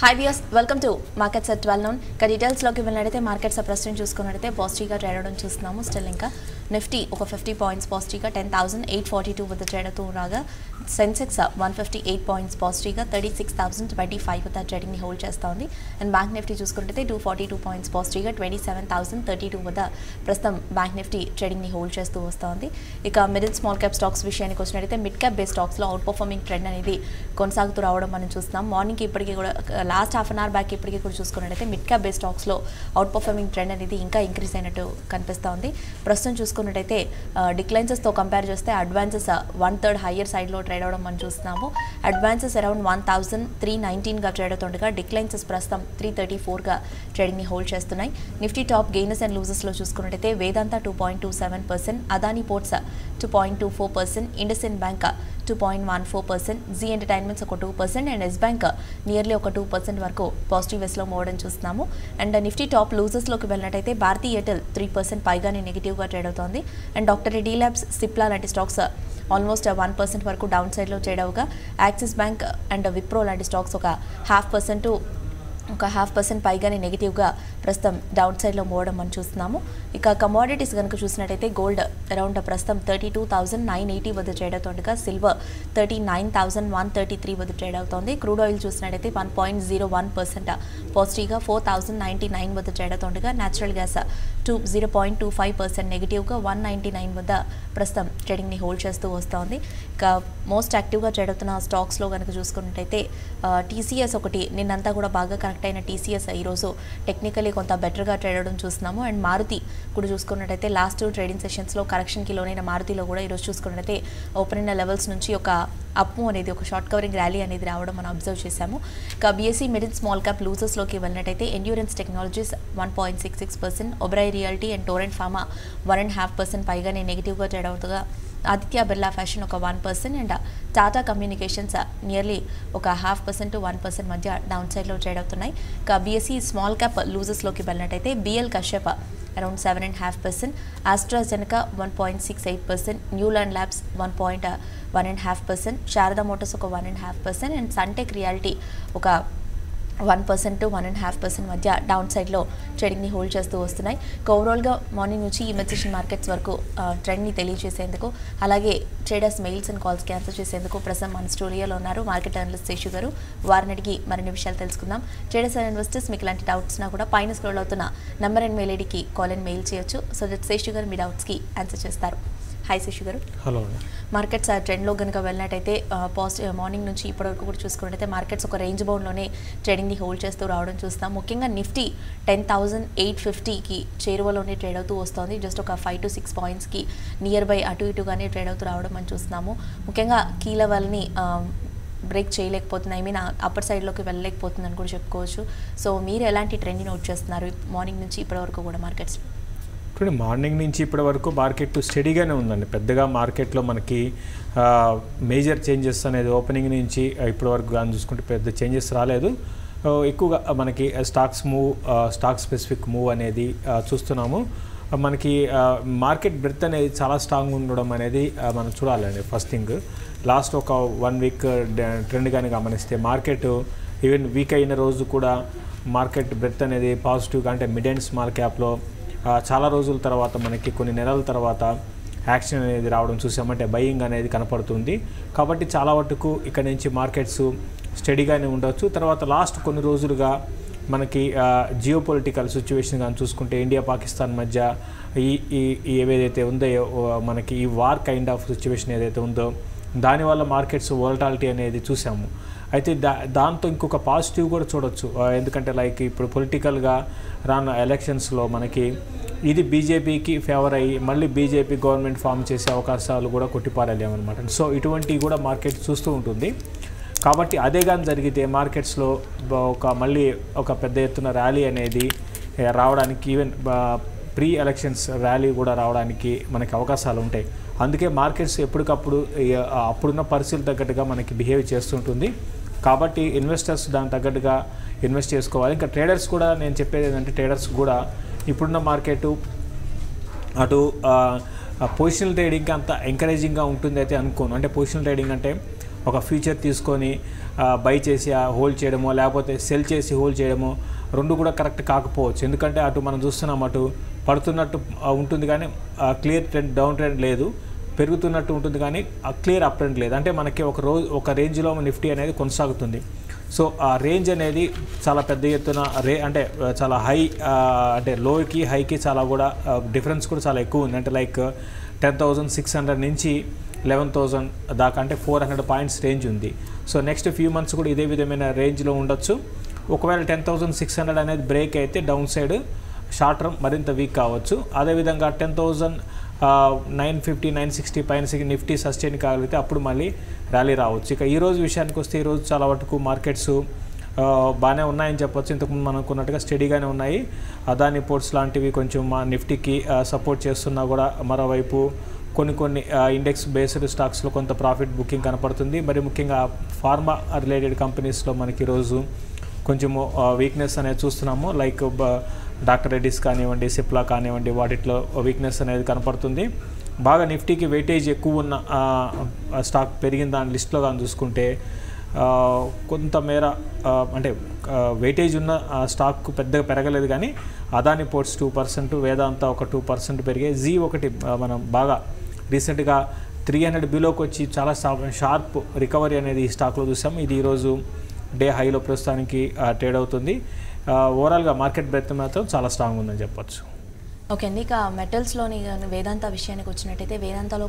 Hi viewers, welcome to Markets at 12 noon. Details loki velladite markets ప్రస్తుతం చూసుకున్నట్లయితే positive గా trade అవడం చూస్తున్నాము. స్టిల్ ఇంకా నిఫ్టీ ఒక 50 పాయింట్స్ పాజిటివ్ గా 10842 వద్ద ట్రేడ్ అవుతూ ఉండగా సెన్సెక్స్ 158 పాయింట్స్ పాజిటివ్ గా 36025 వద్ద ట్రేడింగ్ ని హోల్డ్ చేస్తోంది. అండ్ బ్యాంక్ నిఫ్టీ చూసుకుంటే 242 పాయింట్స్ పాజిటివ్ గా 27032 వద్ద ప్రస్తుతం బ్యాంక్ నిఫ్టీ ట్రేడింగ్ ని హోల్డ్ చేస్తూ వస్తోంది. ఇక మిడిల్ స్మాల్ క్యాప్ స్టాక్స్ విషయానికి వచ్చినట్లయితే మిడ్ క్యాప్ బేస్ స్టాక్స్ లో అవుట్ పర్ఫార్మింగ్ ట్రెండ్ అనేది కొనసాగుతూ రావడం మనం చూస్తున్నాం. మార్నింగ్ కి ఇప్పటికీ కూడా last half an hour back ఇప్పటికీ కూడా చూసుకున్నట్లయితే మిడ్ క్యాప్ బేస్ స్టాక్స్లో అవుట్ పర్ఫార్మింగ్ ట్రెండ్ అనేది ఇంకా ఇంక్రీజ్ అయినట్టు కనిపిస్తోంది. ప్రస్తుతం చూసుకున్నట్టయితే డిక్లైన్సెస్తో కంపేర్ చేస్తే అడ్వాన్సెస్ 1/3 హయ్యర్ సైడ్లో ట్రేడ్ అవడం మనం చూస్తున్నాము. అడ్వాన్సెస్ అరౌండ్ 1319గా ట్రేడ్ అవుతుండగా డిక్లైన్సెస్ ప్రస్తుతం 334గా ట్రేడింగ్ని హోల్డ్ చేస్తున్నాయి. నిఫ్టీ టాప్ గెయినర్స్ అండ్ లూజర్స్లో చూసుకున్నట్టయితే Vedanta 2.27%, Adani ports 2.24%, IndusInd bank 2.14%, Zee entertainments ఒక 2% అండ్ ఎస్ బ్యాంక్ నియర్లీ ఒక 2% వరకు పాజిటివ్ వేస్లో మోవడం చూస్తున్నాము. అండ్ నిఫ్టీ టాప్ లూజర్స్లోకి వెళ్ళినట్టయితే భారతీ ఎయిర్టెల్ 3% పైగానే నెగిటివ్గా ట్రేడ్ అవుతోంది. And doctor Reddy labs, Cipla లాంటి స్టాక్స్ ఆల్మోస్ట్ 1% వరకు డౌన్ సైడ్లో ట్రేడ్ అవగా యాక్సిస్ బ్యాంక్ అండ్ విప్రో లాంటి స్టాక్స్ ఒక 0.5% పైగానే నెగిటివ్గా ప్రస్తుతం డౌన్ సైడ్లో మోవడం మనం చూస్తున్నాము. ఇక కమోడిటీస్ కనుక చూసినట్టయితే గోల్డ్ అరౌండ్ ప్రస్తుతం 32,980 వద్ద ట్రేడ్ అవుతుండగా సిల్వర్ 39,133 వద్ద ట్రేడ్ అవుతోంది. క్రూడ్ ఆయిల్ చూసినట్టయితే 1.01% పాజిటివ్గా 4,099 వద్ద ట్రేడ్ అవుతుండగా న్యాచురల్ గ్యాస్ 0.25% నెగిటివ్గా 199 వద్ద ప్రస్తుతం ట్రేడింగ్ని హోల్డ్ చేస్తూ వస్తోంది. ఇక మోస్ట్ యాక్టివ్గా ట్రేడ్ అవుతున్న స్టాక్స్లో కనుక చూసుకున్నట్టయితే టీసీఎస్ ఒకటి, నిన్నంతా కూడా బాగా కనెక్ట్ అయిన టీసీఎస్ ఈరోజు టెక్నికలీ కొంత బెటర్గా ట్రేడ్ అవడం చూస్తున్నాము. అండ్ మారుతి కూడా చూసుకున్నట్టయితే లాస్ట్ ట్రేడింగ్ సెషన్స్లో కరెక్షన్కి లోనైన మారుతిలో కూడా ఈరోజు చూసుకున్నట్టయితే ఓపెన్ అయిన లెవెల్స్ నుంచి ఒక అప్ము అనేది ఒక షార్ట్ కవరింగ్ ర్యాలీ అనేది రావడం మనం అబ్జర్వ్ చేశాము. ఇక బీఎస్సీ మిడిల్ స్మాల్ క్యాప్ లూజర్స్లోకి వెళ్ళినట్టయితే endurance technologies 1.66%, Oberoi realty and torrent pharma 1.5% పైగానే నెగిటివ్గా ట్రేడ్ అవుతుండగా ఆదిత్య బిర్లా ఫ్యాషన్ ఒక 1% అండ్ టాటా కమ్యూనికేషన్స్ నియర్లీ ఒక 0.5% to 1% మధ్య డౌన్ సైడ్లో ట్రేడ్ అవుతున్నాయి. ఇక బీఎస్సీ స్మాల్ క్యాప్ లూజర్స్లోకి వెళ్ళినట్టయితే BL Kashyap around 7.5%, AstraZeneca 1.68%, Neuland labs 1.1.5%, Sharda motors ఒక 1.5% అండ్ సన్టెక్ రియాలిటీ ఒక 1% to 1.5% మధ్య డౌన్ సైడ్లో ట్రేడింగ్ని హోల్డ్ చేస్తూ వస్తున్నాయి. ఓవరాల్గా మార్నింగ్ నుంచి ఈ మెన్షన్ మార్కెట్స్ వరకు ట్రెండ్ని తెలియజేసేందుకు అలాగే ట్రేడర్స్ మెయిల్స్ అండ్ కాల్స్కి ఆన్సర్ చేసేందుకు ప్రస్తుతం మన స్టూడియోలో ఉన్నారు మార్కెట్ అనలిస్ట్ శేషు గారు. వారిని అడిగి మరిన్ని విషయాలు తెలుసుకుందాం. ట్రేడర్స్ అండ్ ఇన్వెస్టర్స్ మీకు ఇలాంటి డౌట్స్నా కూడా పైన స్క్రోల్ అవుతున్న నెంబర్ అండ్ మెయిల్ ఐడికి కాల్ అండ్ మెయిల్ చేయొచ్చు. సో దట్ శేషు గారు మీ డౌట్స్కి ఆన్సర్ చేస్తారు. హాయ్ శేషు గారు. హలో. మార్కెట్స్ ట్రెండ్లో కనుక వెళ్ళినట్టయితే పాజిటివ్ మార్నింగ్ నుంచి ఇప్పటివరకు కూడా చూసుకున్నట్టయితే మార్కెట్స్ ఒక రేంజ్ బౌండ్లోనే ట్రేడింగ్ని హోల్డ్ చేస్తూ రావడం చూస్తాం. ముఖ్యంగా నిఫ్టీ 10,850కి చేరువలోనే ట్రేడ్ అవుతూ వస్తుంది. జస్ట్ ఒక 5 to 6 పాయింట్స్కి నియర్ బై అటు ఇటుగానే ట్రేడ్ అవుతూ రావడం మనం చూస్తున్నాము. ముఖ్యంగా కీ లెవెల్ని బ్రేక్ చేయలేకపోతుంది, ఐ మీన్ అప్పర్ సైడ్లోకి వెళ్ళలేకపోతుందని కూడా చెప్పుకోవచ్చు. సో మీరు ఎలాంటి ట్రెండ్ని నోట్ చేస్తున్నారు మార్నింగ్ నుంచి ఇప్పటివరకు కూడా మార్కెట్స్? మార్నింగ్ నుంచి ఇప్పటి వరకు మార్కెట్ స్టడీగానే ఉందండి. పెద్దగా మార్కెట్లో మనకి మేజర్ చేంజెస్ అనేది ఓపెనింగ్ నుంచి ఇప్పటి వరకు కానీ చూసుకుంటే పెద్ద చేంజెస్ రాలేదు. ఎక్కువగా మనకి స్టాక్ స్పెసిఫిక్ మూవ్ అనేది చూస్తున్నాము. మనకి మార్కెట్ బ్రెత్ అనేది చాలా స్ట్రాంగ్ ఉండడం అనేది మనం చూడాలండి. ఫస్ట్ థింగ్, లాస్ట్ ఒక 1 వీక్ ట్రెండ్ కానీ గమనిస్తే మార్కెట్ ఈవెన్ వీక్ అయిన రోజు కూడా మార్కెట్ బ్రెత్ అనేది పాజిటివ్గా, అంటే మిడ్ అండ్ స్మాల్ క్యాప్లో చాలా రోజుల తర్వాత మనకి కొన్ని నెలల తర్వాత యాక్షన్ అనేది రావడం చూసామంటే బయింగ్ అనేది కనపడుతుంది. కాబట్టి చాలా వరకు ఇక్కడ నుంచి మార్కెట్స్ స్టడీగానే ఉండొచ్చు. తర్వాత లాస్ట్ కొన్ని రోజులుగా మనకి జియో పొలిటికల్ సిచ్యువేషన్ కానీ చూసుకుంటే ఇండియా పాకిస్తాన్ మధ్య ఏవేదైతే ఉందో మనకి ఈ వార్ కైండ్ ఆఫ్ సిచ్యువేషన్ ఏదైతే ఉందో దానివల్ల మార్కెట్స్ వోలటాలిటీ అనేది చూసాము. అయితే దాంతో ఇంకొక పాజిటివ్ కూడా చూడొచ్చు. ఎందుకంటే లైక్ ఇప్పుడు పొలిటికల్గా రానున్న ఎలక్షన్స్లో మనకి ఇది బీజేపీకి ఫేవర్ అయ్యి మళ్ళీ బీజేపీ గవర్నమెంట్ ఫామ్ చేసే అవకాశాలు కూడా కొట్టిపారేలేమన్నమాట. సో ఇటువంటివి కూడా మార్కెట్ చూస్తూ ఉంటుంది. కాబట్టి అదే కానీ జరిగితే మార్కెట్స్లో మళ్ళీ ఒక పెద్ద ఎత్తున ర్యాలీ అనేది రావడానికి, ఈవెన్ ప్రీ ఎలక్షన్స్ ర్యాలీ కూడా రావడానికి మనకి అవకాశాలు ఉంటాయి. అందుకే మార్కెట్స్ ఎప్పటికప్పుడు అప్పుడున్న పరిస్థితులు తగ్గట్టుగా మనకి బిహేవ్ చేస్తుంటుంది. కాబట్టి ఇన్వెస్టర్స్ దానికి తగ్గట్టుగా ఇన్వెస్ట్ చేసుకోవాలి. ఇంకా ట్రేడర్స్ కూడా నేను చెప్పేది ఏంటంటే ట్రేడర్స్ కూడా ఇప్పుడున్న మార్కెట్ అటు పొజిషనల్ ట్రేడింగ్కి అంత ఎంకరేజింగ్గా ఉంటుంది అయితే అనుకోను. అంటే పొజిషనల్ ట్రేడింగ్ అంటే ఒక ఫ్యూచర్ తీసుకొని బై చేసి హోల్డ్ చేయడమో లేకపోతే సెల్ చేసి హోల్డ్ చేయడమో రెండు కూడా కరెక్ట్ కాకపోవచ్చు. ఎందుకంటే అటు మనం చూస్తున్నాం, అటు పడుతున్నట్టు ఉంటుంది కానీ క్లియర్ ట్రెండ్ డౌన్ ట్రెండ్ లేదు, పెరుగుతున్నట్టు ఉంటుంది కానీ క్లియర్ అప్ ట్రెండ్ లేదు. అంటే మనకి ఒక రేంజ్లో నిఫ్టీ అనేది కొనసాగుతుంది. సో ఆ రేంజ్ అనేది చాలా పెద్ద ఎత్తున అంటే చాలా హై, అంటే లోకి హైకి చాలా కూడా డిఫరెన్స్ కూడా చాలా ఎక్కువ ఉంది. అంటే లైక్ 10,600 నుంచి 11,000 దాకా, అంటే 400 పాయింట్స్ రేంజ్ ఉంది. సో నెక్స్ట్ ఫ్యూ మంత్స్ కూడా ఇదే విధమైన రేంజ్లో ఉండొచ్చు. ఒకవేళ 10,600 అనేది బ్రేక్ అయితే డౌన్ సైడ్ షార్ట్ టర్మ్ మరింత వీక్ కావచ్చు. అదేవిధంగా 10,950, 960 పైన నిఫ్టీ సస్టైన్ కాగలిగితే అప్పుడు మళ్ళీ ర్యాలీ రావచ్చు. ఇక ఈరోజు విషయానికి వస్తే ఈరోజు చాలా వరకు మార్కెట్స్ బాగానే ఉన్నాయని చెప్పొచ్చు. ఇంతకుముందు మనం అనుకున్నట్టుగా స్టడీగానే ఉన్నాయి. అదాని పోర్ట్స్ లాంటివి కొంచెం మా నిఫ్టీకి సపోర్ట్ చేస్తున్నా కూడా మరోవైపు కొన్ని ఇండెక్స్ బేస్డ్ స్టాక్స్లో కొంత ప్రాఫిట్ బుకింగ్ కనపడుతుంది. మరి ముఖ్యంగా ఫార్మా రిలేటెడ్ కంపెనీస్లో మనకి ఈరోజు కొంచెము వీక్నెస్ అనేది చూస్తున్నాము. లైక్ డాక్టర్ రెడ్డిస్ కానివ్వండి, సిప్లా కానివ్వండి, వాటిలో వీక్నెస్ అనేది కనపడుతుంది. బాగా నిఫ్టీకి వెయిటేజ్ ఎక్కువ ఉన్న స్టాక్ పెరిగిన దాని లిస్ట్లో కానీ చూసుకుంటే కొంతమేర అంటే వెయిటేజ్ ఉన్న స్టాక్ పెద్దగా పెరగలేదు కానీ అదాని పోర్ట్స్ 2%, వేదాంత ఒక 2% పెరిగాయి. జీ ఒకటి మనం బాగా రీసెంట్గా 300 బిలోకి వచ్చి చాలా షార్ప్ రికవరీ అనేది ఈ స్టాక్లో చూసాం. ఇది ఈరోజు డే హైలో ప్రస్తుతానికి ట్రేడ్ అవుతుంది. ఓవరాల్గా మార్కెట్ బ్రెత్ మాత్రం చాలా స్ట్రాంగ్ ఉందని చెప్పొచ్చు. ఓకే అండి, ఇక మెటల్స్లోని వేదాంత విషయానికి వచ్చినట్టయితే వేదాంతలో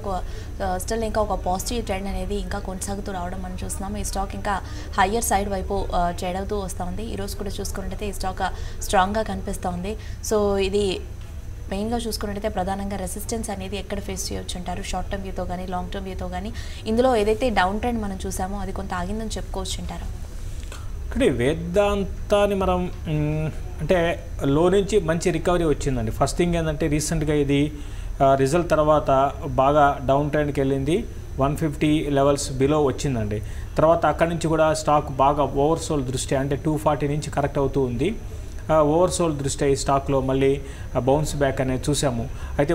స్టిల్ ఇంకా ఒక పాజిటివ్ ట్రెండ్ అనేది ఇంకా కొనసాగుతూ రావడం మనం చూస్తున్నాము. ఈ స్టాక్ ఇంకా హయ్యర్ సైడ్ వైపు ట్రేడ్ అవుతూ వస్తూ ఉంది. ఈరోజు కూడా చూసుకున్నట్టయితే ఈ స్టాక్ స్ట్రాంగ్గా కనిపిస్తూ ఉంది. సో ఇది మెయిన్గా చూసుకున్నట్టయితే ప్రధానంగా రెసిస్టెన్స్ అనేది ఎక్కడ ఫేస్ చేయొచ్చు అంటారు? షార్ట్ టర్మ్ వ్యూతో కానీ లాంగ్ టర్మ్ వ్యూతో కానీ ఇందులో ఏదైతే డౌన్ ట్రెండ్ మనం చూసామో అది కొంత ఆగిందని చెప్పుకోవచ్చు అంటారా? అంటే వేదాంతాన్ని మనం అంటే లో నుంచి మంచి రికవరీ వచ్చిందండి. ఫస్ట్ థింగ్ ఏంటంటే రీసెంట్గా ఇది రిజల్ట్ తర్వాత బాగా డౌన్ ట్రెండ్కి వెళ్ళింది, 150 లెవెల్స్ బిలో వచ్చిందండి. తర్వాత అక్కడి నుంచి కూడా స్టాక్ బాగా ఓవర్సోల్ దృష్ట్యా అంటే 240 నుంచి కరెక్ట్ అవుతూ ఉంది. ఓవర్సోల్ దృష్ట్యా ఈ స్టాక్లో మళ్ళీ బౌన్స్ బ్యాక్ అనేది చూసాము. అయితే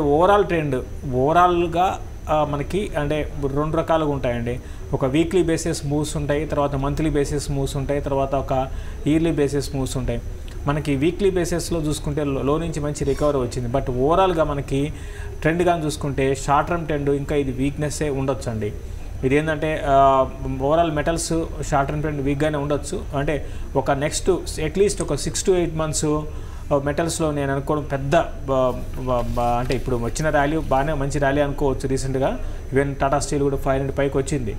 ఓవరాల్గా మనకి అంటే రెండు రకాలుగా ఉంటాయండి. ఒక వీక్లీ బేసిస్ మూవ్స్ ఉంటాయి, తర్వాత మంత్లీ బేసిస్ మూవ్స్ ఉంటాయి, తర్వాత ఒక ఇయర్లీ బేసిస్ మూవ్స్ ఉంటాయి. మనకి వీక్లీ బేసిస్లో చూసుకుంటే లో నుంచి మంచి రికవరీ వచ్చింది. బట్ ఓవరాల్గా మనకి ట్రెండ్ కానీ చూసుకుంటే షార్ట్ టర్మ్ ట్రెండ్ ఇంకా ఇది వీక్నెస్సే ఉండొచ్చు అండి. ఇది ఏంటంటే overall metals short term trend వీక్గానే ఉండొచ్చు. అంటే ఒక నెక్స్ట్ అట్లీస్ట్ ఒక 6 to 8 months మెటల్స్లో నేను అనుకోవడం పెద్ద అంటే ఇప్పుడు వచ్చిన ర్యాలీ బాగానే మంచి ర్యాలీ అనుకోవచ్చు. రీసెంట్గా ఈవెన్ టాటా స్టీల్ కూడా 500 పైకి వచ్చింది,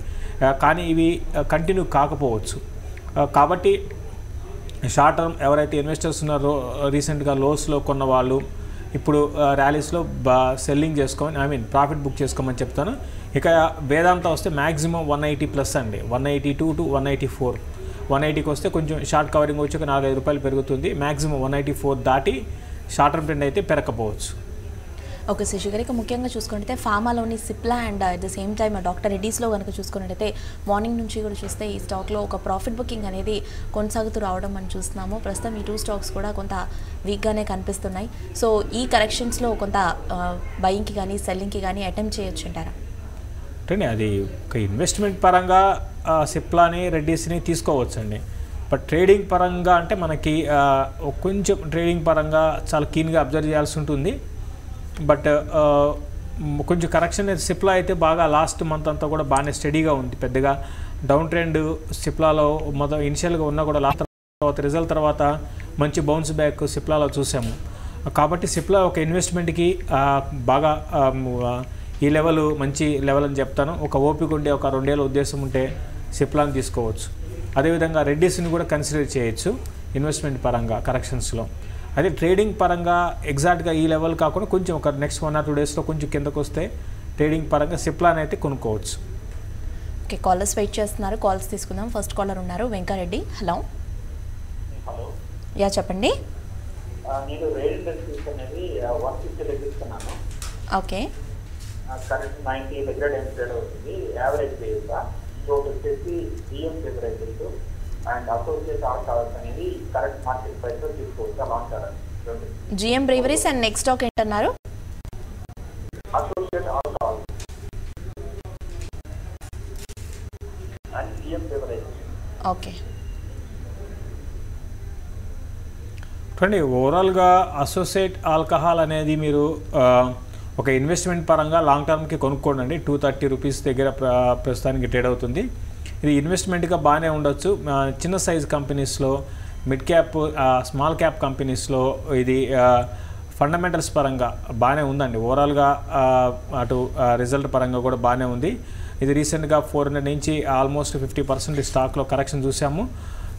కానీ ఇవి కంటిన్యూ కాకపోవచ్చు. కాబట్టి షార్ట్ టర్మ్ ఎవరైతే ఇన్వెస్టర్స్ ఉన్నారో రీసెంట్గా లోస్లో కొన్న వాళ్ళు ఇప్పుడు ర్యాలీస్లో సెల్లింగ్ చేసుకోమని ప్రాఫిట్ బుక్ చేసుకోమని చెప్తాను. ఇక వేదాంత వస్తే మ్యాక్సిమం 180+ అండి, 182 to 184. 180కి వస్తే కొంచెం షార్ట్ కవరింగ్ వచ్చి ఒక 4-5 రూపాయలు పెరుగుతుంది. మ్యాక్సిమం 184 దాటి షార్ట్ టర్మ్ ట్రెండ్ అయితే పెరగకపోవచ్చు. ఓకే శశి గారు, ఇక ముఖ్యంగా చూసుకుంటే ఫార్మాలోని Cipla and at the same time doctor రెడ్డీస్లో కనుక చూసుకున్నట్టయితే మార్నింగ్ నుంచి కూడా చూస్తే ఈ స్టాక్లో ఒక ప్రాఫిట్ బుకింగ్ అనేది కొనసాగుతూ రావడం మనం చూస్తున్నాము. ప్రస్తుతం ఈ 2 స్టాక్స్ కూడా కొంత వీక్గానే కనిపిస్తున్నాయి. సో ఈ కరెక్షన్స్లో కొంత బయింగ్కి కానీ సెల్లింగ్కి కానీ అటెంప్ట్ చేయొచ్చు అంటారా? అంటే అది ఒక ఇన్వెస్ట్మెంట్ పరంగా సిప్లాని రెడ్డీస్ని తీసుకోవచ్చండి. బట్ ట్రేడింగ్ పరంగా అంటే మనకి కొంచెం ట్రేడింగ్ పరంగా చాలా కీన్గా అబ్జర్వ్ చేయాల్సి ఉంటుంది. బట్ కొంచెం కరెక్షన్ సిప్లా అయితే బాగా లాస్ట్ మంత్ అంతా కూడా బాగానే స్టడీగా ఉంది. పెద్దగా డౌన్ ట్రెండ్ సిప్లాలో మొదటి ఇనిషియల్గా ఉన్నా కూడా లాస్ట్ తర్వాత రిజల్ట్ తర్వాత మంచి బౌన్స్ బ్యాక్ సిప్లాలో చూసాము. కాబట్టి సిప్లా ఒక ఇన్వెస్ట్మెంట్కి బాగా ఈ లెవెల్ మంచి లెవెల్ అని చెప్తాను. ఒక ఓపిక ఉండే ఒక 2 ఏళ్ళ ఉద్దేశం ఉంటే సిప్లాని తీసుకోవచ్చు. అదేవిధంగా రెడ్డీస్ని కూడా కన్సిడర్ చేయొచ్చు ఇన్వెస్ట్మెంట్ పరంగా కరెక్షన్స్లో. అదే ట్రేడింగ్ పరంగా ఎగ్జాక్ట్గా ఈ లెవెల్ కాకుండా కొంచెం ఒక నెక్స్ట్ 1 or 2 daysలో కొంచెం కిందకు వస్తే ట్రేడింగ్ పరంగా సిప్లాని అయితే కొనుక్కోవచ్చు. ఓకే, కాలర్స్ వెయిట్ చేస్తున్నారు, కాల్స్ తీసుకుందాం. ఫస్ట్ కాలర్ ఉన్నారు వెంకారెడ్డి. హలో. యా చెప్పండి. ఓకే, కరెంట్ 90 దగ్గర ట్రేడ్ అవుతుంది. యావరేజ్ బేస్గా ఇంకొకటి వచ్చేసి GM beverages and associate alcohols అనేది కరెక్ట్ మార్కెట్ ప్రైస్లో తీసుకోవచ్చు. Long term GM breweries and next stock ఏంటన్నారు? Associate alcohols and GM beverages. Okay. చూడండి, ఓవరాల్గా అసోసియేట్ ఆల్కహాల్ అనేది మీరు ఒక ఇన్వెస్ట్మెంట్ పరంగా లాంగ్ టర్మ్కి కొనుక్కోండి. 230 రూపీస్ దగ్గర ప్రస్తుతానికి ట్రేడ్ అవుతుంది. ఇది ఇన్వెస్ట్మెంట్గా బాగానే ఉండొచ్చు. చిన్న సైజ్ కంపెనీస్లో, మిడ్ క్యాప్, స్మాల్ క్యాప్ కంపెనీస్లో ఇది ఫండమెంటల్స్ పరంగా బాగానే ఉందండి. ఓవరాల్గా అటు రిజల్ట్ పరంగా కూడా బాగానే ఉంది. ఇది రీసెంట్గా 400 నుంచి ఆల్మోస్ట్ 50% స్టాక్లో కరెక్షన్ చూసాము.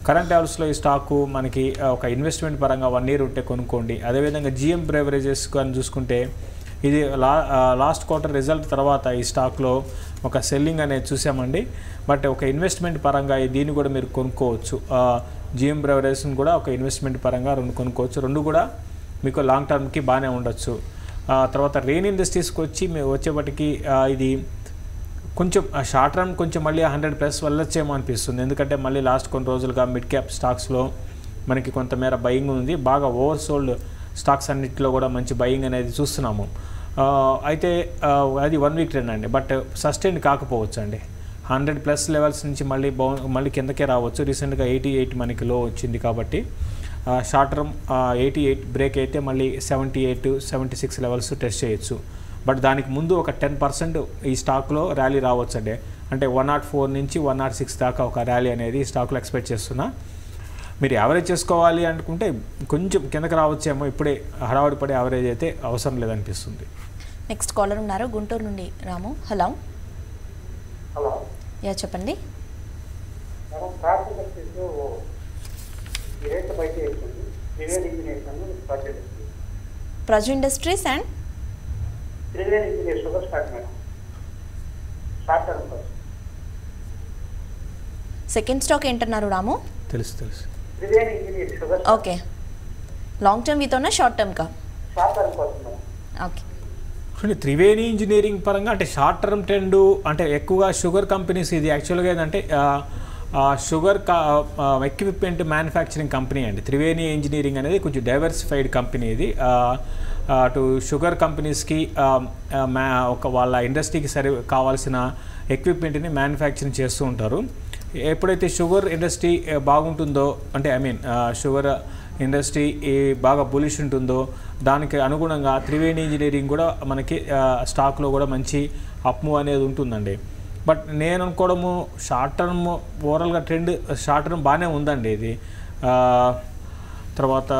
కరెంట్ లెవెల్స్లో ఈ స్టాకు మనకి ఒక ఇన్వెస్ట్మెంట్ పరంగా 1 year ఉంటే కొనుక్కోండి. అదేవిధంగా GM బ్రేవరేజెస్ కానీ చూసుకుంటే ఇది లాస్ట్ క్వార్టర్ రిజల్ట్ తర్వాత ఈ స్టాక్లో ఒక సెల్లింగ్ అనేది చూసామండి. బట్ ఒక ఇన్వెస్ట్మెంట్ పరంగా దీన్ని కూడా మీరు కొనుక్కోవచ్చు. GM బ్రేవరేజెస్ని కూడా ఒక ఇన్వెస్ట్మెంట్ పరంగా 2 కొనుక్కోవచ్చు. 2 కూడా మీకు లాంగ్ టర్మ్కి బాగానే ఉండొచ్చు. తర్వాత రెయిన్ ఇండస్ట్రీస్కి వచ్చేపటికి ఇది కొంచెం షార్ట్ రన్ కొంచెం మళ్ళీ 100+ వెళ్ళొచ్చేమో అనిపిస్తుంది. ఎందుకంటే మళ్ళీ లాస్ట్ కొన్ని రోజులుగా మిడ్ క్యాప్ స్టాక్స్లో మనకి కొంతమేర బయింగ్ ఉంది. బాగా ఓవర్ సోల్డ్ స్టాక్స్ అన్నింటిలో కూడా మంచి బయింగ్ అనేది చూస్తున్నాము. అయితే అది 1 week ట్రెండ్ అండి. బట్ సస్టైన్ కాకపోవచ్చు అండి. 100+ లెవెల్స్ నుంచి మళ్ళీ కిందకే రావచ్చు. రీసెంట్గా 88 మనకి లో వచ్చింది కాబట్టి షార్ట్ టర్మ్ 88 బ్రేక్ అయితే మళ్ళీ 78, 76 లెవెల్స్ టెస్ట్ చేయొచ్చు. బట్ దానికి ముందు ఒక 10% ఈ స్టాక్లో ర్యాలీ రావచ్చు అండి. అంటే 104 నుంచి 106 దాకా ఒక ర్యాలీ అనేది ఈ స్టాక్లో ఎక్స్పెక్ట్ చేస్తున్నా. మీరు యావరేజ్ చేసుకోవాలి అనుకుంటే కొంచెం కిందకి రావచ్చేమో. ఇప్పుడే హడావుడి పడే యావరేజ్ అయితే అవసరం లేదనిపిస్తుంది. నెక్స్ట్ కాలర్ ఉన్నారు గుంటూరు నుండి రాము. హలో. హలో. యా చెప్పండి. మేడం, ప్రాజ్ ఇండస్ట్రీస్లో ఈ రేట్ బయట వేస్తుంది. త్రివేణి ఇంజనీర్స్ అని budget. Praj industries and Triveni engineer sugar stock madam. Short term కోసం. సెకండ్ స్టాక్ ఏంటన్నారు రాము? తెలుసు. Triveni engineer sugar. Okay. Long term with ఉన్నా షార్ట్ టర్మ్ కా? షార్ట్ టర్మ్ కోసం మేడం. ఓకే. చూడండి, త్రివేణి ఇంజనీరింగ్ పరంగా అంటే షార్ట్ టర్మ్ ట్రెండ్ అంటే ఎక్కువగా షుగర్ కంపెనీస్. ఇది యాక్చువల్గా ఏంటంటే షుగర్ ఎక్విప్మెంట్ మ్యానుఫ్యాక్చరింగ్ కంపెనీ అండి. త్రివేణి ఇంజనీరింగ్ అనేది కొంచెం డైవర్సిఫైడ్ కంపెనీ. ఇది అటు షుగర్ కంపెనీస్కి వాళ్ళ ఇండస్ట్రీకి కావాల్సిన ఎక్విప్మెంట్ని మ్యానుఫ్యాక్చరింగ్ చేస్తూ ఉంటారు. ఎప్పుడైతే షుగర్ ఇండస్ట్రీ బాగుంటుందో, అంటే షుగర్ ఇండస్ట్రీ బాగా బులిష్ ఉంటుందో దానికి అనుగుణంగా త్రివేణి ఇంజనీరింగ్ కూడా మనకి స్టాక్లో కూడా మంచి అప్మూవ్ అనేది ఉంటుందండి. బట్ నేను అనుకోవడము షార్ట్ టర్మ్ ఓవరాల్గా ట్రెండ్ షార్ట్ టర్మ్ బాగానే ఉందండి. ఇది తర్వాత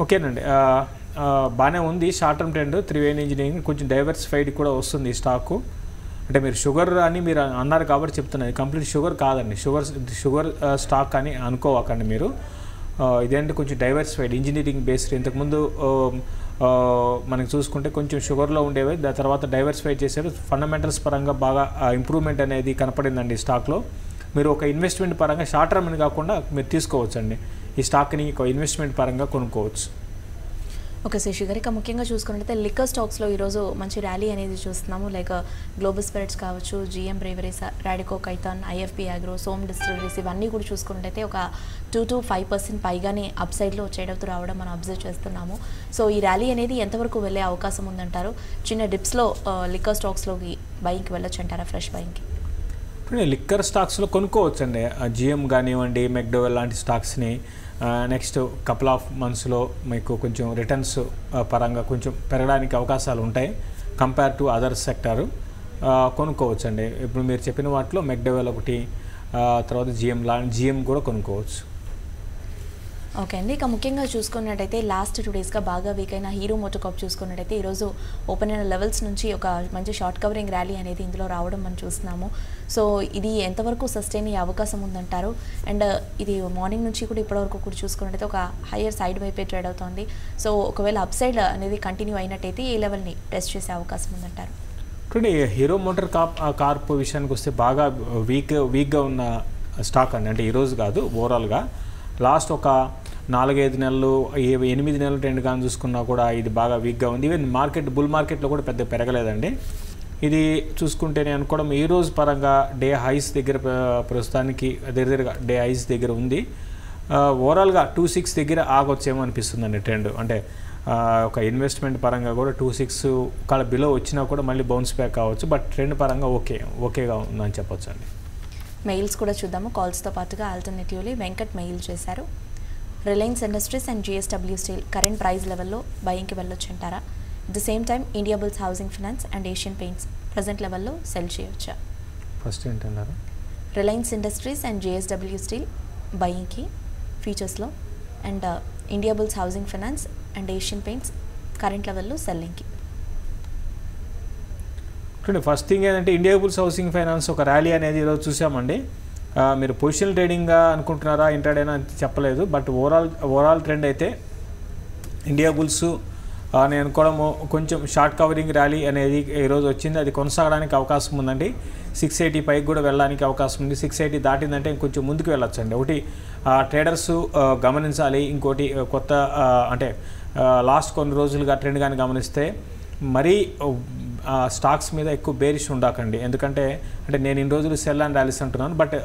ఓకేనండి, బాగానే ఉంది short term trend. Triveni engineering కొంచెం డైవర్సిఫైడ్ కూడా వస్తుంది ఈ స్టాకు. అంటే మీరు షుగర్ అని మీరు అన్నారు కాబట్టి చెప్తున్నది, కంప్లీట్ షుగర్ కాదండి. షుగర్ స్టాక్ అని అనుకోవకండి మీరు. ఇదేంటే కొంచెం డైవర్సిఫైడ్ ఇంజనీరింగ్ బేస్డ్. ఇంతకుముందు మనకి చూసుకుంటే కొంచెం షుగర్లో ఉండేవి, దాని తర్వాత డైవర్సిఫై చేసేవి. ఫండమెంటల్స్ పరంగా బాగా ఇంప్రూవ్మెంట్ అనేది కనపడిందండి ఈ స్టాక్లో. మీరు ఒక ఇన్వెస్ట్మెంట్ పరంగా షార్ట్ టర్మ్ అని కాకుండా మీరు తీసుకోవచ్చు అండి. ఈ స్టాక్ని ఒక ఇన్వెస్ట్మెంట్ పరంగా కొనుక్కోవచ్చు. ఓకే శశి గారు, ఇక ముఖ్యంగా చూసుకున్నట్లయితే లిక్కర్ స్టాక్స్లో ఈరోజు మంచి ర్యాలీ అనేది చూస్తున్నాము. లైక్ గ్లోబల్ స్పిరిట్స్ కావచ్చు, GM breweries, Radico Khaitan, IFB agro, Som distilleries ఇవన్నీ కూడా చూసుకున్నట్లయితే ఒక 2 to 5% పైగానే అప్ సైడ్లో చేయడంతో రావడం మనం అబ్జర్వ్ చేస్తున్నాము. సో ఈ ర్యాలీ అనేది ఎంతవరకు వెళ్ళే అవకాశం ఉందంటారు? చిన్న డిప్స్లో లిక్కర్ స్టాక్స్లోకి బయింగ్కి వెళ్ళొచ్చు అంటారా? ఫ్రెష్ బయింగ్కి లిక్కర్ స్టాక్స్లో కొనుక్కోవచ్చు అండి. GM కానివ్వండి, మెక్డోవెల్ లాంటి స్టాక్స్ని నెక్స్ట్ కపుల్ ఆఫ్ మంత్స్లో మీకు కొంచెం రిటర్న్స్ పరంగా కొంచెం పెరగడానికి అవకాశాలు ఉంటాయి కంపేర్ టు అదర్ సెక్టారు. కొనుక్కోవచ్చు అండి. ఇప్పుడు మీరు చెప్పిన వాటిలో మెక్డోవెల్ ఒకటి, తర్వాత GM కూడా కొనుక్కోవచ్చు. ఓకే అండి, ఇక ముఖ్యంగా చూసుకున్నట్టయితే లాస్ట్ 2 daysగా బాగా వీక్ అయిన హీరో మోటోకార్ప్ చూసుకున్నట్టయితే ఈరోజు ఓపెన్ అయిన లెవెల్స్ నుంచి ఒక మంచి షార్ట్ కవరింగ్ ర్యాలీ అనేది ఇందులో రావడం మనం చూస్తున్నాము. సో ఇది ఎంతవరకు సస్టైన్ అయ్యే అవకాశం ఉందంటారు? అండ్ ఇది మార్నింగ్ నుంచి కూడా ఇప్పటివరకు కూడా చూసుకున్నట్టయితే ఒక హయ్యర్ సైడ్ వైపే ట్రేడ్ అవుతుంది. సో ఒకవేళ అప్ సైడ్ అనేది కంటిన్యూ అయినట్టయితే ఏ లెవెల్ని టెస్ట్ చేసే అవకాశం ఉందంటారు? చూడండి, హీరో మోటార్ కార్ప్ విషయానికి వస్తే బాగా వీక్గా ఉన్న స్టాక్ అండి. అంటే ఈరోజు కాదు, ఓవరాల్గా లాస్ట్ ఒక 4-5 నెలలు 8 నెలలు ట్రెండ్ కానీ చూసుకున్నా కూడా ఇది బాగా వీక్గా ఉంది. ఈవెన్ బుల్ మార్కెట్లో కూడా పెద్ద పెరగలేదండి. ఇది చూసుకుంటే నేను అనుకోవడం ఈ రోజు పరంగా డే హైస్ దగ్గర ప్రస్తుతానికి దగ్గరగా డే హైస్ దగ్గర ఉంది. ఓవరాల్గా 26 దగ్గర ఆగొచ్చేమో అనిపిస్తుందండి ట్రెండ్. అంటే ఒక ఇన్వెస్ట్మెంట్ పరంగా కూడా 2.6 ఒకవేళ బిలో వచ్చినా కూడా మళ్ళీ బౌన్స్ బ్యాక్ కావచ్చు. బట్ ట్రెండ్ పరంగా ఓకేగా ఉందని చెప్పొచ్చు అండి. మెయిల్స్ కూడా చూద్దాము. కాల్స్తో పాటుగా ఆల్టర్నేటివ్లీ వెంకట్ మెయిల్ చేశారు. Reliance industries and JSW steel current price లెవెల్లో బయింగ్కి వెళ్ళొచ్చు అంటారా? At the same time Indiabulls housing finance and Asian paints present లెవెల్లో సెల్ చేయొచ్చా? ఫస్ట్ ఏంటన్నారు? Reliance industries and JSW steel బయింగ్కి ఫీచర్స్లో, and Indiabulls housing finance and Asian paints current లెవెల్లో సెల్లింగ్కి. ఫస్ట్ థింగ్ ఏంటంటే ఇండియాబుల్స్ హౌసింగ్ ఫైనాన్స్ ఒక rally అనేది ఈరోజు చూసామండి. మీరు పొజిషనల్ ట్రేడింగ్గా అనుకుంటున్నారా ఇంట్రాడేనా అని చెప్పలేదు. బట్ ఓవరాల్ ట్రెండ్ అయితే ఇండియాబుల్స్ నేను అనుకోవడము కొంచెం షార్ట్ కవరింగ్ ర్యాలీ అనేది ఈరోజు వచ్చింది. అది కొనసాగడానికి అవకాశం ఉందండి. 680 పైకి కూడా వెళ్ళడానికి అవకాశం ఉంది. 680 దాటిందంటే ఇంకొంచెం ముందుకు వెళ్ళొచ్చండి. ఒకటి ట్రేడర్స్ గమనించాలి. ఇంకోటి కొత్త అంటే లాస్ట్ కొన్ని రోజులుగా ట్రెండ్ కానీ గమనిస్తే మరీ స్టాక్స్ మీద ఎక్కువ బేరిష్ ఉండకండి. ఎందుకంటే నేను ఇన్ని రోజులు సెల్ అండ్ ర్యాలీస్ అంటున్నాను. బట్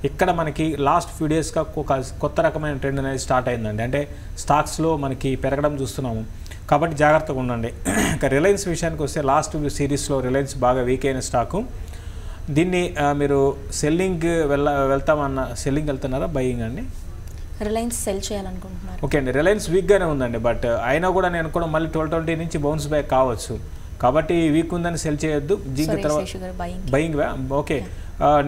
ఇక్కడ మనకి లాస్ట్ ఫ్యూ డేస్గా ఒక కొత్త రకమైన ట్రెండ్ అనేది స్టార్ట్ అయిందండి. అంటే స్టాక్స్లో మనకి పెరగడం చూస్తున్నాము. కాబట్టి జాగ్రత్తగా ఉండండి. ఇంకా రిలయన్స్ విషయానికి వస్తే లాస్ట్ సిరీస్లో రిలయన్స్ బాగా వీక్ అయిన స్టాకు. దీన్ని మీరు సెల్లింగ్ వెళ్తున్నారా బయింగ్ అండి? రిలయన్స్ సెల్ చేయాలనుకుంటున్నారు. ఓకే అండి. రిలయన్స్ వీక్గానే ఉందండి. బట్ అయినా కూడా నేను కూడా మళ్ళీ 1220 నుంచి బౌన్స్ బ్యాక్ కావచ్చు. కాబట్టి వీక్ ఉందని సెల్ చేయొద్దు. దీని తర్వాత బయింగ్ ఓకే.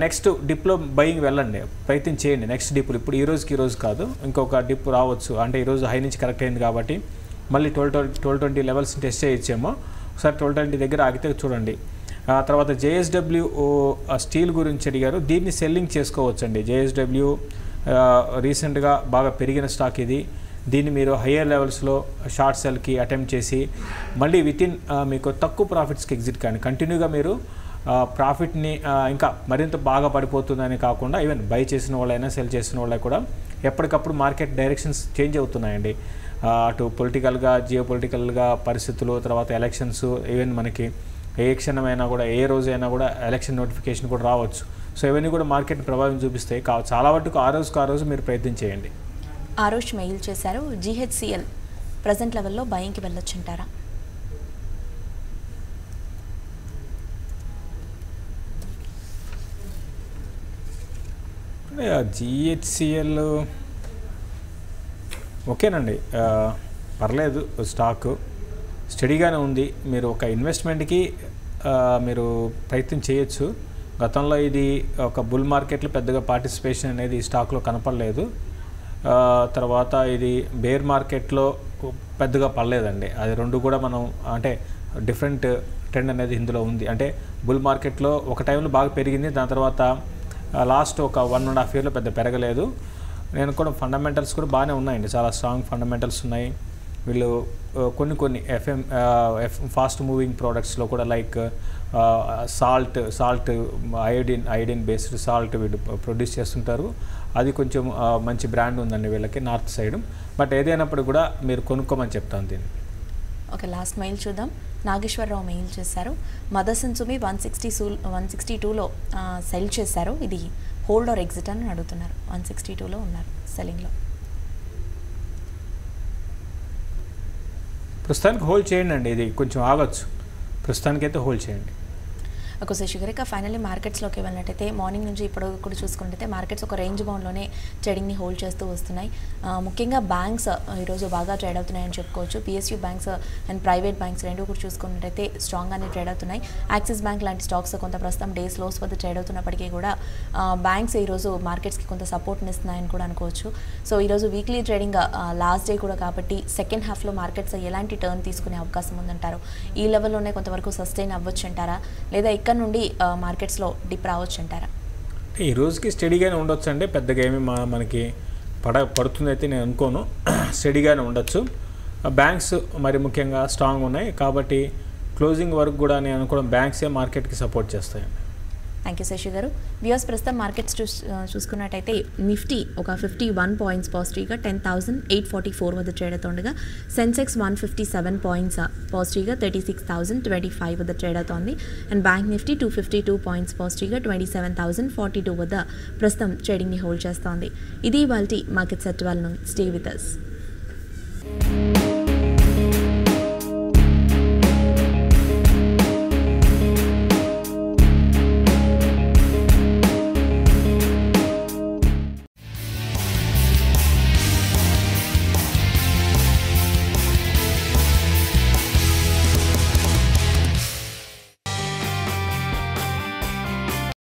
నెక్స్ట్ డిప్లో బయింగ్ వెళ్ళండి, ప్రయత్నం చేయండి. నెక్స్ట్ డిప్లు ఇప్పుడు ఈ రోజు కాదు, ఇంకొక డిప్ రావచ్చు. అంటే ఈరోజు హై నుంచి కరెక్ట్ అయింది కాబట్టి మళ్ళీ 1220 లెవెల్స్ టెస్ట్ చేయొచ్చేమో. ఒకసారి 1220 దగ్గర ఆగితే చూడండి. తర్వాత జేఎస్డబ్ల్యూ స్టీల్ గురించి అడిగారు. దీన్ని సెల్లింగ్ చేసుకోవచ్చండి. జేఎస్డబ్ల్యూ రీసెంట్గా బాగా పెరిగిన స్టాక్ ఇది. దీన్ని మీరు హయ్యర్ లెవెల్స్లో షార్ట్ సెల్కి అటెంప్ట్ చేసి మళ్ళీ వితిన్ మీకు తక్కువ ప్రాఫిట్స్కి ఎగ్జిట్ కానీ కంటిన్యూగా మీరు ప్రాఫిట్ని ఇంకా మరింత బాగా పడిపోతుందని కాకుండా ఈవెన్ బై చేసిన వాళ్ళైనా సెల్ చేసిన వాళ్ళకి కూడా ఎప్పటికప్పుడు మార్కెట్ డైరెక్షన్స్ చేంజ్ అవుతున్నాయండి. అటు పొలిటికల్గా జియోపొలిటికల్గా పరిస్థితులు, తర్వాత ఎలక్షన్స్, ఈవెన్ మనకి ఏ క్షణమైనా కూడా ఏ రోజైనా కూడా ఎలక్షన్ నోటిఫికేషన్ కూడా రావచ్చు. సో ఇవన్నీ కూడా మార్కెట్ ప్రభావం చూపిస్తాయి. చాలా వరకు ఆ రోజు మీరు ప్రయత్నం చేయండి. ఆరుష్ మెయిల్ చేశారు. జిహెచ్సిఎల్ ప్రజెంట్ లెవెల్లో బయింగ్కి వెళ్ళొచ్చు అంటారా? జిహెచ్సిఎల్ ఓకేనండి, పర్లేదు. స్టాక్ స్టడీగానే ఉంది. మీరు ఒక ఇన్వెస్ట్మెంట్కి మీరు ప్రయత్నం చేయొచ్చు. గతంలో ఇది ఒక బుల్ మార్కెట్లో పెద్దగా పార్టిసిపేషన్ అనేది ఈ స్టాక్లో కనపడలేదు. తర్వాత ఇది బేర్ మార్కెట్లో పెద్దగా పడలేదండి. అది రెండు కూడా మనం అంటే డిఫరెంట్ ట్రెండ్ అనేది ఇందులో ఉంది. అంటే బుల్ మార్కెట్లో ఒక టైంలో బాగా పెరిగింది, దాని తర్వాత లాస్ట్ ఒక 1.5 ఇయర్లో పెద్ద పెరగలేదు. నేను కూడా ఫండమెంటల్స్ కూడా బాగానే ఉన్నాయండి, చాలా స్ట్రాంగ్ ఫండమెంటల్స్ ఉన్నాయి. వీళ్ళు కొన్ని ఫాస్ట్ మూవింగ్ ప్రోడక్ట్స్లో కూడా like salt iodine based salt వీళ్ళు ప్రొడ్యూస్ చేస్తుంటారు. అది కొంచెం మంచి బ్రాండ్ ఉందండి వీళ్ళకి నార్త్ సైడ్. బట్ ఏదైనప్పుడు కూడా మీరు కొనుక్కోమని చెప్తాను దీన్ని. ఓకే, లాస్ట్ మెయిల్ చూద్దాం. నాగేశ్వరరావు మెయిల్ చేశారు. మదర్సన్ సుమి 162లో సెల్ చేశారు. ఇది హోల్డ్ ఆర్ ఎగ్జిట్ అని అడుగుతున్నారు. 162లో ఉన్నారు సెల్లింగ్లో. ప్రస్తుతానికి హోల్డ్ చేయండి అండి. ఇది కొంచెం ఆగొచ్చు. ప్రస్తుతానికైతే హోల్డ్ చేయండి. ఒక శశిగారు ఇక ఫైనల్లీ మార్కెట్స్లోకి వెళ్ళినట్టయితే మార్నింగ్ నుంచి ఇప్పుడు కూడా చూసుకుంటే మార్కెట్స్ ఒక రేంజ్ బౌండ్లోనే ట్రేడింగ్ని హోల్డ్ చేస్తూ వస్తున్నాయి. ముఖ్యంగా బ్యాంక్స్ ఈరోజు బాగా ట్రేడ్ అవుతున్నాయని చెప్పుకోవచ్చు. PSU banks and private banks రెండు కూడా చూసుకున్నట్టయితే స్ట్రాంగ్గానే ట్రేడ్ అవుతున్నాయి. యాక్సిస్ బ్యాంక్ లాంటి స్టాక్స్ కొంత ప్రస్తుతం డేస్ లోస్ వద్ద ట్రేడ్ అవుతున్నప్పటికీ కూడా బ్యాంక్స్ ఈరోజు మార్కెట్స్కి కొంత సపోర్ట్ని ఇస్తున్నాయని కూడా అనుకోవచ్చు. సో ఈరోజు వీక్లీ ట్రేడింగ్ లాస్ట్ డే కూడా కాబట్టి సెకండ్ హాఫ్లో మార్కెట్స్ ఎలాంటి టర్న్ తీసుకునే అవకాశం ఉందంటారు? ఈ లెవెల్లోనే కొంతవరకు సస్టైన్ అవ్వచ్చు అంటారా, లేదా ఇక్కడ నుండి మార్కెట్స్లో డిప్ రావచ్చు అంటారా? ఈ రోజుకి స్టడీగానే ఉండొచ్చు అండి. పెద్దగా ఏమి మనకి పడుతుంది అయితే నేను అనుకోను. స్టడీగానే ఉండొచ్చు. బ్యాంక్స్ మరి ముఖ్యంగా స్ట్రాంగ్ ఉన్నాయి కాబట్టి క్లోజింగ్ వరకు కూడా నేను అనుకోవడం బ్యాంక్సే మార్కెట్కి సపోర్ట్ చేస్తాయండి. థ్యాంక్ యూ శశి గారు. వ్యూవర్స్ ప్రస్తుతం మార్కెట్స్ చూసుకున్నట్టయితే నిఫ్టీ ఒక 51 పాయింట్స్ పాజిటివ్గా 10,844 వద్ద ట్రేడ్ అవుతుండగా సెన్సెక్స్ 157 పాయింట్స్ పాజిటివ్గా 36,025 వద్ద ట్రేడ్ అవుతోంది. అండ్ బ్యాంక్ నిఫ్టీ 252 పాయింట్స్ పాజిటివ్గా 27,042 వద్ద ప్రస్తుతం ట్రేడింగ్ని హోల్డ్ చేస్తోంది. ఇది ఇవాల్టి market set 12. Stay with us.